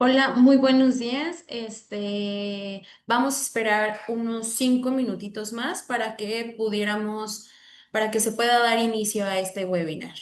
Hola, muy buenos días. Vamos a esperar unos 5 minutitos más para que se pueda dar inicio a este webinar.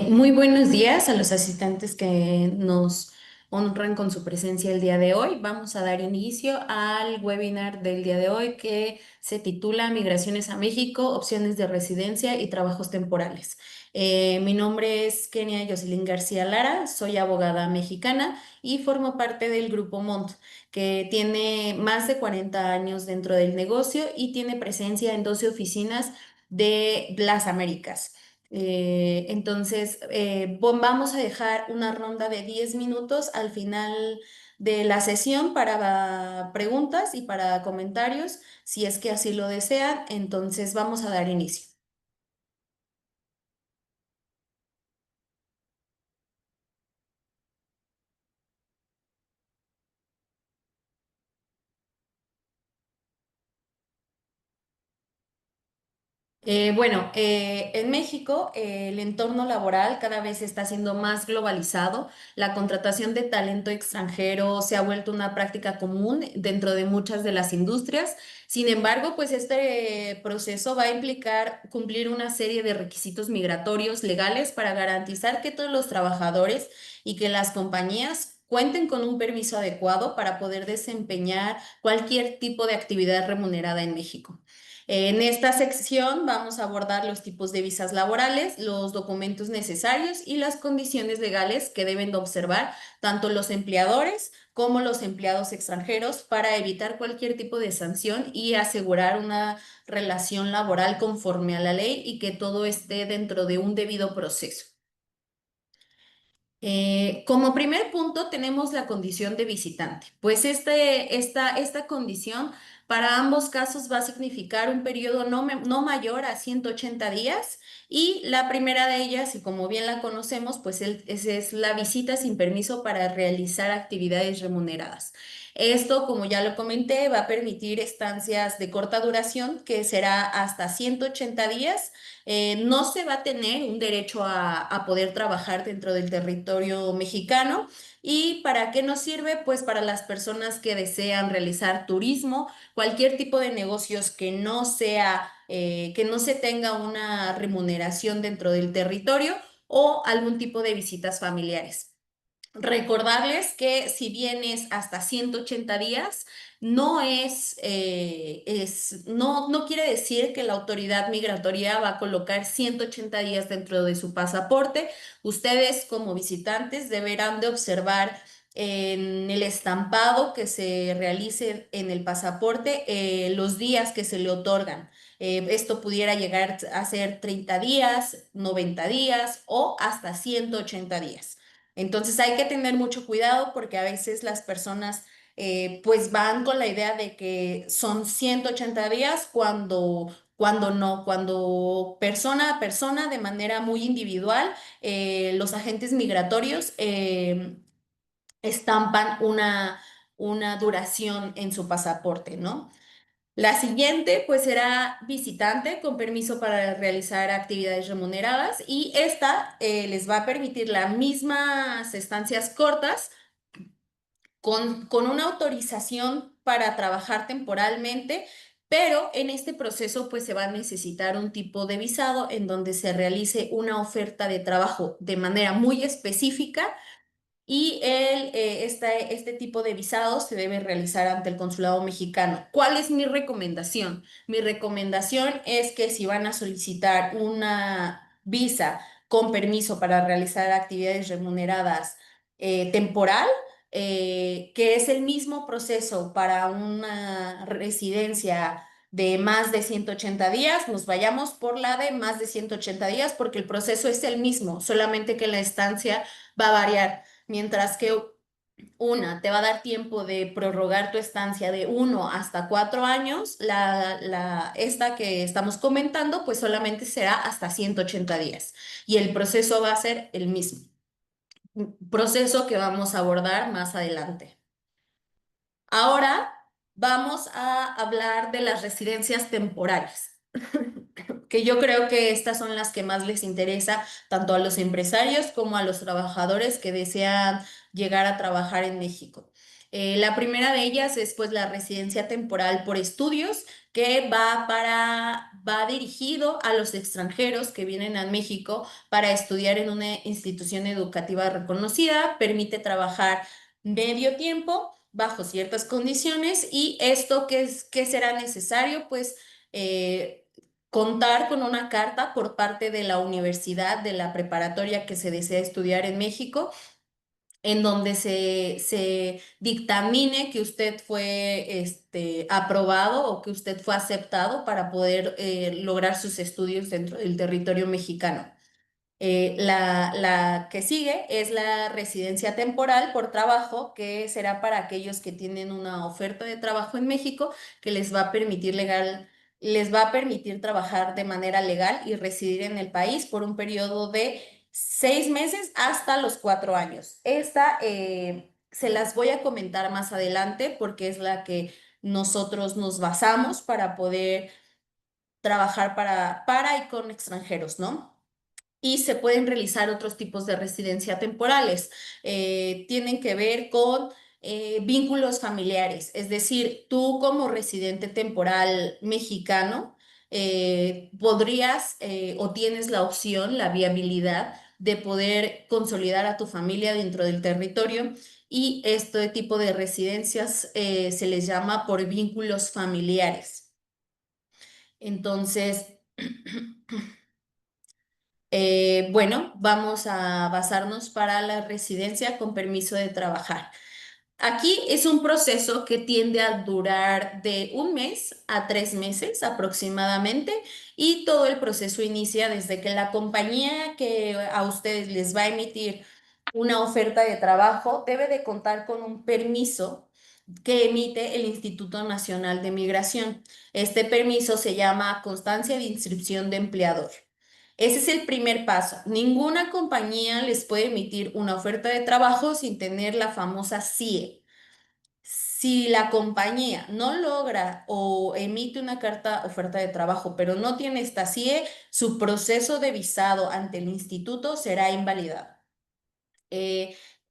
Muy buenos días a los asistentes que nos honran con su presencia el día de hoy. Vamos a dar inicio al webinar del día de hoy que se titula Migraciones a México, opciones de residencia y trabajos temporales. Mi nombre es Kenia Jocelyn García Lara, soy abogada mexicana y formo parte del Grupo Mont, que tiene más de 40 años dentro del negocio y tiene presencia en 12 oficinas de las Américas. Vamos a dejar una ronda de 10 minutos al final de la sesión para preguntas y para comentarios, si es que así lo desean. Entonces, vamos a dar inicio. En México el entorno laboral cada vez está siendo más globalizado. La contratación de talento extranjero se ha vuelto una práctica común dentro de muchas de las industrias. Sin embargo, pues este proceso va a implicar cumplir una serie de requisitos migratorios legales para garantizar que todos los trabajadores y que las compañías cuenten con un permiso adecuado para poder desempeñar cualquier tipo de actividad remunerada en México. En esta sección vamos a abordar los tipos de visas laborales, los documentos necesarios y las condiciones legales que deben de observar tanto los empleadores como los empleados extranjeros para evitar cualquier tipo de sanción y asegurar una relación laboral conforme a la ley y que todo esté dentro de un debido proceso. Como primer punto tenemos la condición de visitante, pues esta condición para ambos casos va a significar un periodo no mayor a 180 días y la primera de ellas, y como bien la conocemos, pues es la visita sin permiso para realizar actividades remuneradas. Esto, como ya lo comenté, va a permitir estancias de corta duración, que será hasta 180 días. No se va a tener un derecho a poder trabajar dentro del territorio mexicano. ¿Y para qué nos sirve? Pues para las personas que desean realizar turismo, cualquier tipo de negocios que no se tenga una remuneración dentro del territorio o algún tipo de visitas familiares. Recordarles que si bien es hasta 180 días, no quiere decir que la autoridad migratoria va a colocar 180 días dentro de su pasaporte. Ustedes como visitantes deberán de observar en el estampado que se realice en el pasaporte los días que se le otorgan. Esto pudiera llegar a ser 30 días, 90 días o hasta 180 días. Entonces hay que tener mucho cuidado porque a veces las personas pues van con la idea de que son 180 días cuando no, cuando persona a persona de manera muy individual, los agentes migratorios estampan una duración en su pasaporte, ¿no? La siguiente, pues, será visitante con permiso para realizar actividades remuneradas y esta les va a permitir las mismas estancias cortas con una autorización para trabajar temporalmente, pero en este proceso, pues, se va a necesitar un tipo de visado en donde se realice una oferta de trabajo de manera muy específica y este tipo de visados se debe realizar ante el consulado mexicano. ¿Cuál es mi recomendación? Mi recomendación es que si van a solicitar una visa con permiso para realizar actividades remuneradas temporal, que es el mismo proceso para una residencia de más de 180 días, nos vayamos por la de más de 180 días porque el proceso es el mismo, solamente que la estancia va a variar. Mientras que una te va a dar tiempo de prorrogar tu estancia de 1 hasta 4 años, esta que estamos comentando, pues solamente será hasta 180 días. Y el proceso va a ser el mismo, proceso que vamos a abordar más adelante. Ahora vamos a hablar de las residencias temporales, que yo creo que estas son las que más les interesa tanto a los empresarios como a los trabajadores que desean llegar a trabajar en México. La primera de ellas es pues la residencia temporal por estudios que va dirigido a los extranjeros que vienen a México para estudiar en una institución educativa reconocida, permite trabajar medio tiempo bajo ciertas condiciones y esto qué será necesario, pues contar con una carta por parte de la universidad, de la preparatoria que se desea estudiar en México, en donde se dictamine que usted fue aprobado o que usted fue aceptado para poder lograr sus estudios dentro del territorio mexicano. La que sigue es la residencia temporal por trabajo, que será para aquellos que tienen una oferta de trabajo en México que les va a permitir trabajar de manera legal y residir en el país por un periodo de 6 meses hasta los 4 años. Esta se las voy a comentar más adelante porque es la que nosotros nos basamos para poder trabajar para y con extranjeros, ¿no? Y se pueden realizar otros tipos de residencia temporales. Tienen que ver con vínculos familiares, es decir, tú como residente temporal mexicano podrías o tienes la opción, la viabilidad de poder consolidar a tu familia dentro del territorio y este tipo de residencias se les llama por vínculos familiares. Entonces, bueno, vamos a basarnos para la residencia con permiso de trabajar. Aquí es un proceso que tiende a durar de 1 mes a 3 meses aproximadamente y todo el proceso inicia desde que la compañía que a ustedes les va a emitir una oferta de trabajo debe de contar con un permiso que emite el Instituto Nacional de Migración. Este permiso se llama Constancia de Inscripción de Empleador. Ese es el primer paso. Ninguna compañía les puede emitir una oferta de trabajo sin tener la famosa CIE. Si la compañía no logra o emite una carta oferta de trabajo, pero no tiene esta CIE, su proceso de visado ante el instituto será invalidado.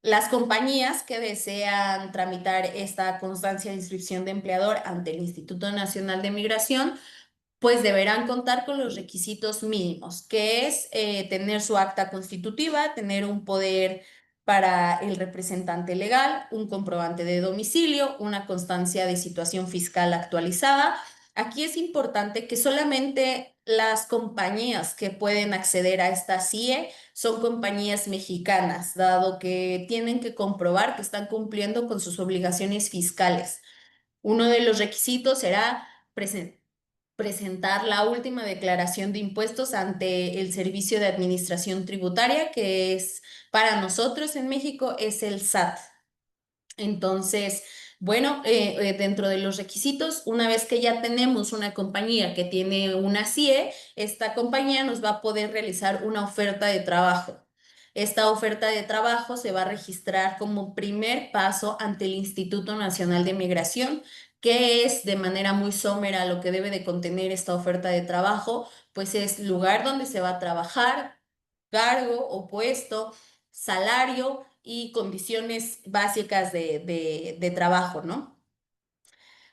Las compañías que desean tramitar esta constancia de inscripción de empleador ante el Instituto Nacional de Migración pues deberán contar con los requisitos mínimos, que es tener su acta constitutiva, tener un poder para el representante legal, un comprobante de domicilio, una constancia de situación fiscal actualizada. Aquí es importante que solamente las compañías que pueden acceder a esta CIE son compañías mexicanas, dado que tienen que comprobar que están cumpliendo con sus obligaciones fiscales. Uno de los requisitos será presentar la última declaración de impuestos ante el Servicio de Administración Tributaria, que es para nosotros en México es el SAT. Entonces, bueno, dentro de los requisitos, una vez que ya tenemos una compañía que tiene una CIE, esta compañía nos va a poder realizar una oferta de trabajo. Esta oferta de trabajo se va a registrar como primer paso ante el Instituto Nacional de Migración, que es de manera muy somera lo que debe de contener esta oferta de trabajo, pues es lugar donde se va a trabajar, cargo o puesto, salario y condiciones básicas de trabajo, ¿no?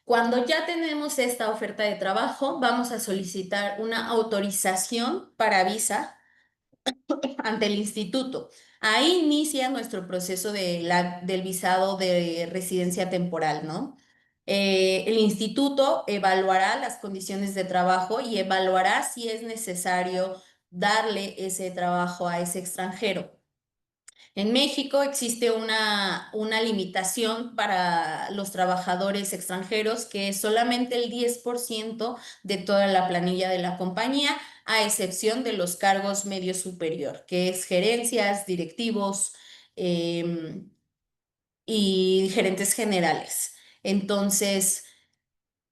Cuando ya tenemos esta oferta de trabajo, vamos a solicitar una autorización para visa ante el instituto. Ahí inicia nuestro proceso del visado de residencia temporal, ¿no? El instituto evaluará las condiciones de trabajo y evaluará si es necesario darle ese trabajo a ese extranjero. En México existe una limitación para los trabajadores extranjeros que es solamente el 10% de toda la planilla de la compañía, a excepción de los cargos medio superior, que es gerencias, directivos em, y gerentes generales. Entonces,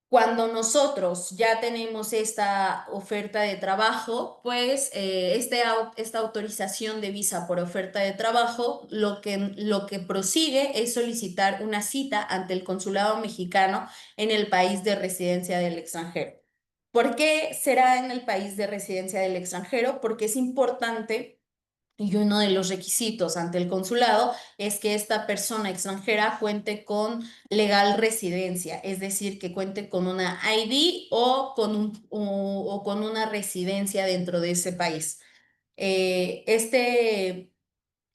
cuando nosotros ya tenemos esta oferta de trabajo, pues esta autorización de visa por oferta de trabajo, lo que prosigue es solicitar una cita ante el consulado mexicano en el país de residencia del extranjero. ¿Por qué será en el país de residencia del extranjero? Porque es importante y uno de los requisitos ante el consulado es que esta persona extranjera cuente con legal residencia, es decir, que cuente con una ID o con una residencia dentro de ese país.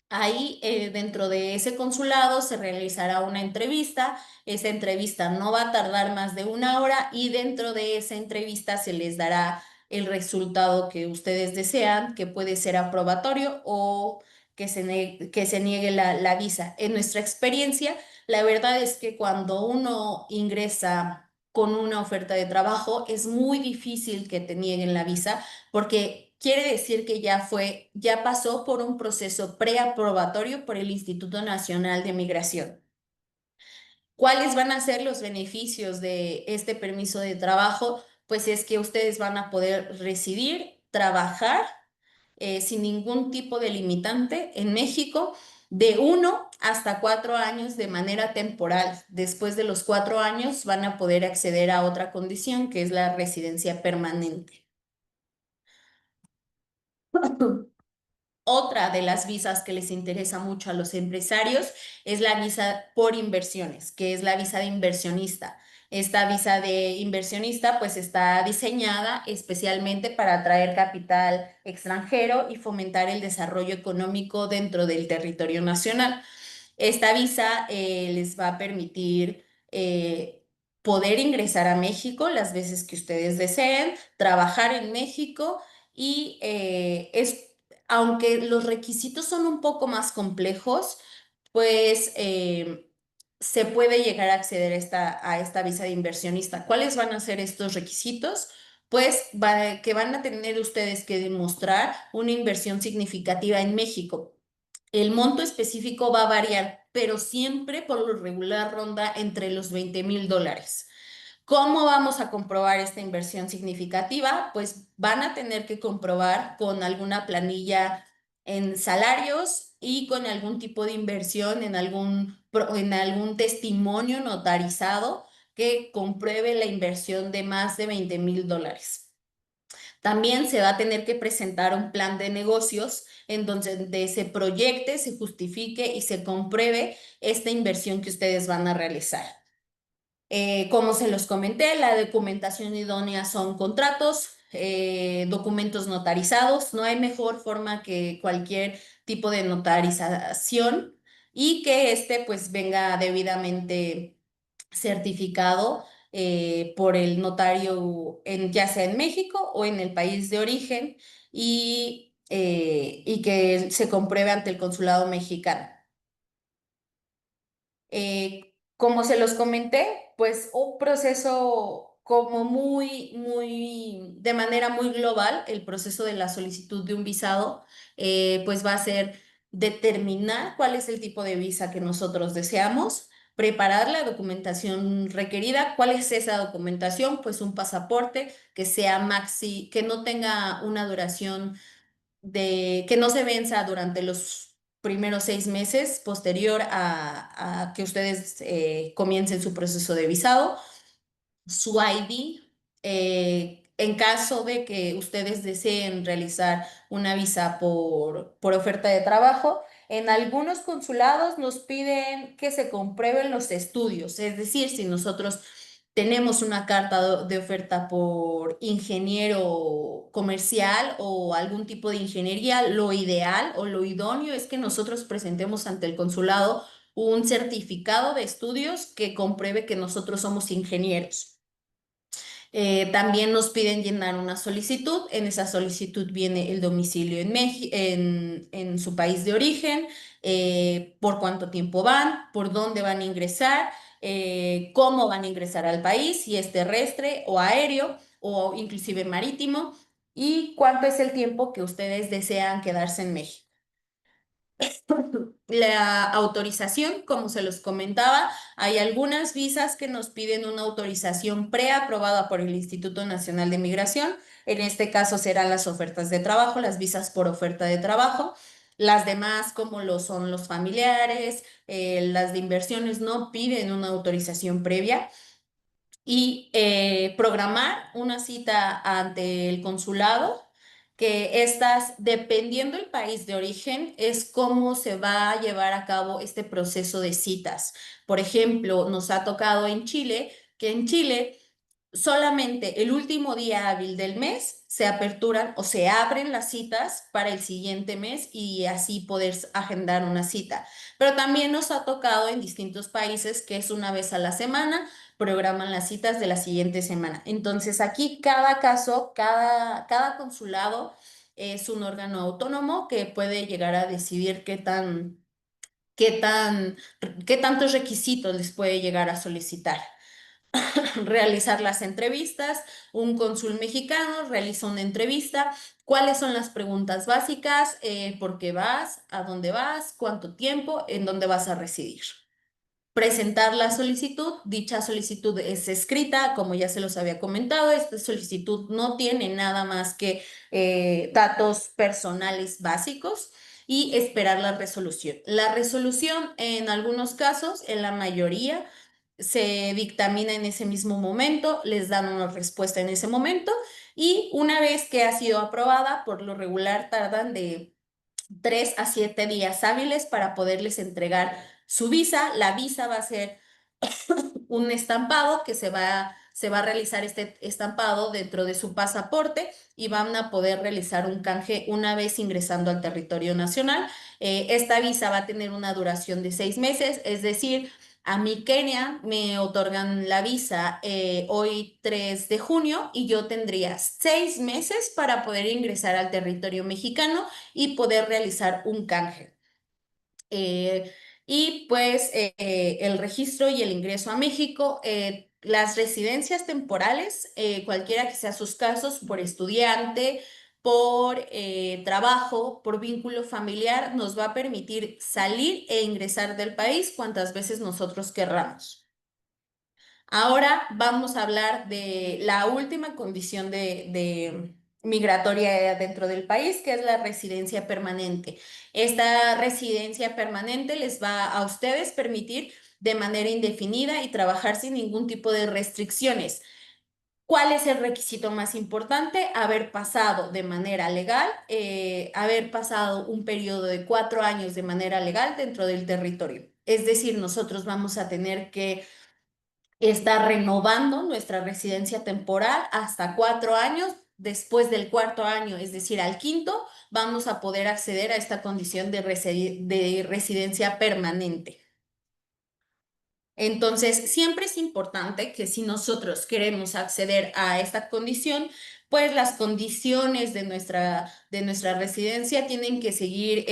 Ahí, dentro de ese consulado, se realizará una entrevista. Esa entrevista no va a tardar más de 1 hora y dentro de esa entrevista se les dará el resultado que ustedes desean, que puede ser aprobatorio o que se niegue la visa. En nuestra experiencia, la verdad es que cuando uno ingresa con una oferta de trabajo, es muy difícil que te nieguen la visa porque quiere decir que ya pasó por un proceso preaprobatorio por el Instituto Nacional de Migración. ¿Cuáles van a ser los beneficios de este permiso de trabajo? Pues es que ustedes van a poder residir, trabajar sin ningún tipo de limitante en México de 1 hasta 4 años de manera temporal. Después de los 4 años van a poder acceder a otra condición que es la residencia permanente. Otra de las visas que les interesa mucho a los empresarios es la visa por inversiones, que es la visa de inversionista. Esta visa de inversionista pues está diseñada especialmente para atraer capital extranjero y fomentar el desarrollo económico dentro del territorio nacional. Esta visa les va a permitir poder ingresar a México las veces que ustedes deseen, trabajar en México y aunque los requisitos son un poco más complejos, pues se puede llegar a acceder a esta visa de inversionista. ¿Cuáles van a ser estos requisitos? Pues que van a tener ustedes que demostrar una inversión significativa en México. El monto específico va a variar, pero siempre por lo regular ronda entre los $20,000. ¿Cómo vamos a comprobar esta inversión significativa? Pues van a tener que comprobar con alguna planilla en salarios y con algún tipo de inversión en algún testimonio notarizado que compruebe la inversión de más de $20,000. También se va a tener que presentar un plan de negocios en donde se proyecte, se justifique y se compruebe esta inversión que ustedes van a realizar. Como se los comenté, la documentación idónea son contratos, documentos notarizados. No hay mejor forma que cualquier tipo de notarización y que este pues venga debidamente certificado por el notario ya sea en México o en el país de origen y que se compruebe ante el consulado mexicano. Como se los comenté, pues un proceso como de manera muy global, el proceso de la solicitud de un visado, pues va a ser determinar cuál es el tipo de visa que nosotros deseamos, preparar la documentación requerida. ¿Cuál es esa documentación? Pues un pasaporte que sea maxi, que no tenga una duración que no se venza durante los primeros 6 meses posterior a que ustedes comiencen su proceso de visado, su ID, en caso de que ustedes deseen realizar una visa por oferta de trabajo. En algunos consulados nos piden que se comprueben los estudios, es decir, si nosotros tenemos una carta de oferta por ingeniero comercial o algún tipo de ingeniería, lo ideal o lo idóneo es que nosotros presentemos ante el consulado un certificado de estudios que compruebe que nosotros somos ingenieros. También nos piden llenar una solicitud. En esa solicitud viene el domicilio en su país de origen, por cuánto tiempo van, por dónde van a ingresar, cómo van a ingresar al país, si es terrestre o aéreo o inclusive marítimo, y cuánto es el tiempo que ustedes desean quedarse en México. La autorización, como se los comentaba, hay algunas visas que nos piden una autorización preaprobada por el Instituto Nacional de Migración. En este caso serán las ofertas de trabajo, las visas por oferta de trabajo. Las demás, como lo son los familiares, las de inversiones, no piden una autorización previa y programar una cita ante el consulado, que estas, dependiendo del país de origen, es cómo se va a llevar a cabo este proceso de citas. Por ejemplo, nos ha tocado en Chile, que en Chile solamente el último día hábil del mes se aperturan o se abren las citas para el siguiente mes y así poder agendar una cita. Pero también nos ha tocado en distintos países que es una vez a la semana, programan las citas de la siguiente semana. Entonces aquí cada caso, cada consulado es un órgano autónomo que puede llegar a decidir qué tan, qué tantos requisitos les puede llegar a solicitar. realizar las entrevistas. Un cónsul mexicano realiza una entrevista. ¿Cuáles son las preguntas básicas? ¿Por qué vas? ¿A dónde vas? ¿Cuánto tiempo? ¿En dónde vas a residir? Presentar la solicitud. Dicha solicitud es escrita, como ya se los había comentado. Esta solicitud no tiene nada más que datos personales básicos y esperar la resolución. La resolución en algunos casos, en la mayoría, se dictamina en ese mismo momento, les dan una respuesta en ese momento y una vez que ha sido aprobada, por lo regular tardan de 3 a 7 días hábiles para poderles entregar su visa. La visa va a ser un estampado que se va a realizar este estampado dentro de su pasaporte y van a poder realizar un canje una vez ingresando al territorio nacional. Esta visa va a tener una duración de 6 meses, es decir, a mí Kenia me otorgan la visa hoy 3 de junio y yo tendría 6 meses para poder ingresar al territorio mexicano y poder realizar un canje. Eh, y pues el registro y el ingreso a México, las residencias temporales, cualquiera que sea sus casos, por estudiante, por trabajo, por vínculo familiar, nos va a permitir salir e ingresar del país cuantas veces nosotros querramos. Ahora vamos a hablar de la última condición de migratoria dentro del país, que es la residencia permanente. Esta residencia permanente les va a ustedes permitir de manera indefinida y trabajar sin ningún tipo de restricciones. ¿Cuál es el requisito más importante? Haber pasado de manera legal, haber pasado un periodo de 4 años de manera legal dentro del territorio. Es decir, nosotros vamos a tener que está renovando nuestra residencia temporal hasta 4 años. Después del cuarto año, es decir, al quinto, vamos a poder acceder a esta condición de residencia permanente. Entonces, siempre es importante que si nosotros queremos acceder a esta condición, pues las condiciones de nuestra residencia tienen que seguir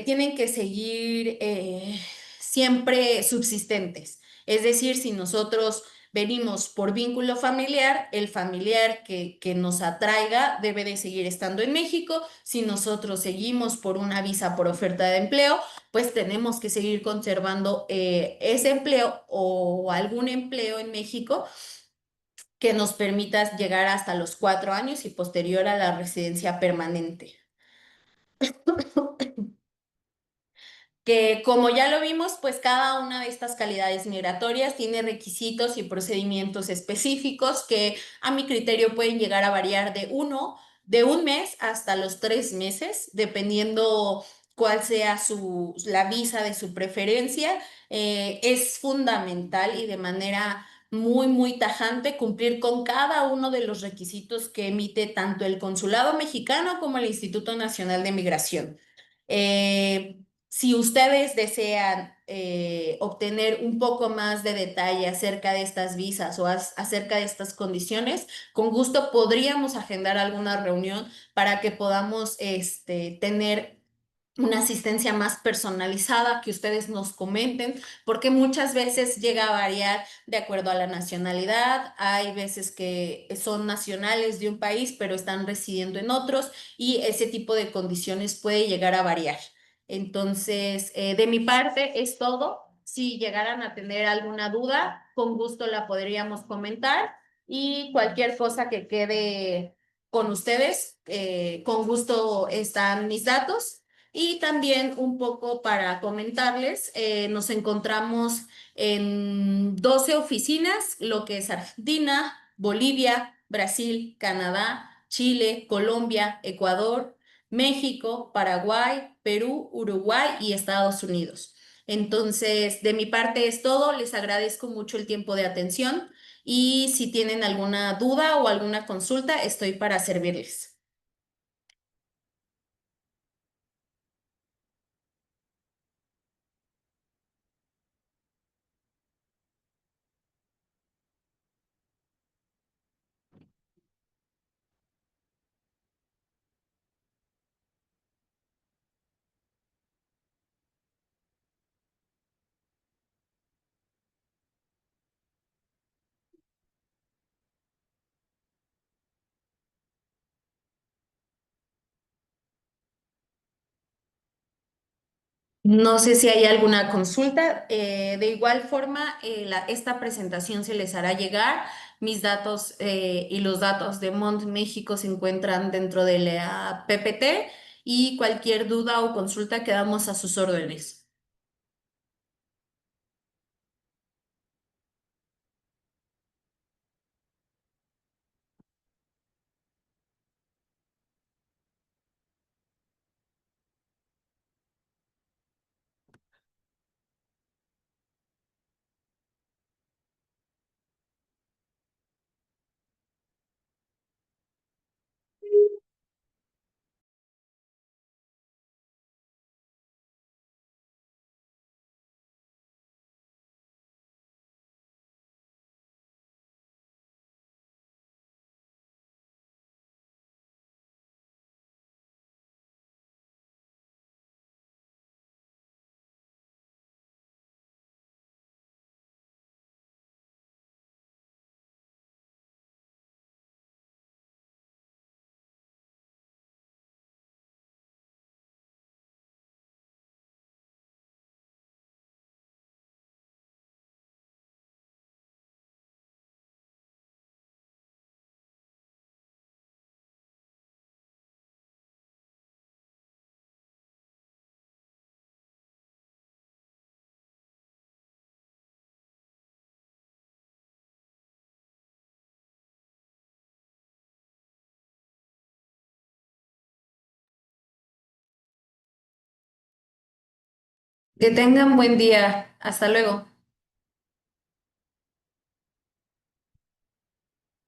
tienen que seguir siempre subsistentes. Es decir, si nosotros venimos por vínculo familiar, el familiar que nos atraiga debe de seguir estando en México. Si nosotros seguimos por una visa por oferta de empleo, pues tenemos que seguir conservando ese empleo o algún empleo en México que nos permita llegar hasta los 4 años y posterior a la residencia permanente. Que como ya lo vimos, pues cada una de estas calidades migratorias tiene requisitos y procedimientos específicos que a mi criterio pueden llegar a variar de un mes hasta los 3 meses, dependiendo cuál sea la visa de su preferencia. Es fundamental y de manera muy, muy tajante cumplir con cada uno de los requisitos que emite tanto el Consulado Mexicano como el Instituto Nacional de Migración. Si ustedes desean obtener un poco más de detalle acerca de estas visas o acerca de estas condiciones, con gusto podríamos agendar alguna reunión para que podamos tener una asistencia más personalizada, que ustedes nos comenten, porque muchas veces llega a variar de acuerdo a la nacionalidad. Hay veces que son nacionales de un país, pero están residiendo en otros y ese tipo de condiciones puede llegar a variar. Entonces, de mi parte es todo. Si llegaran a tener alguna duda, con gusto la podríamos comentar y cualquier cosa que quede con ustedes, con gusto están mis datos. Y también un poco para comentarles, nos encontramos en 12 oficinas, lo que es Argentina, Bolivia, Brasil, Canadá, Chile, Colombia, Ecuador, México, Paraguay, Perú, Uruguay y Estados Unidos. Entonces, de mi parte es todo. Les agradezco mucho el tiempo de atención y si tienen alguna duda o alguna consulta, estoy para servirles. No sé si hay alguna consulta. De igual forma, esta presentación se les hará llegar. Mis datos y los datos de Mont México se encuentran dentro de la PPT y cualquier duda o consulta quedamos a sus órdenes. Que tengan buen día. Hasta luego.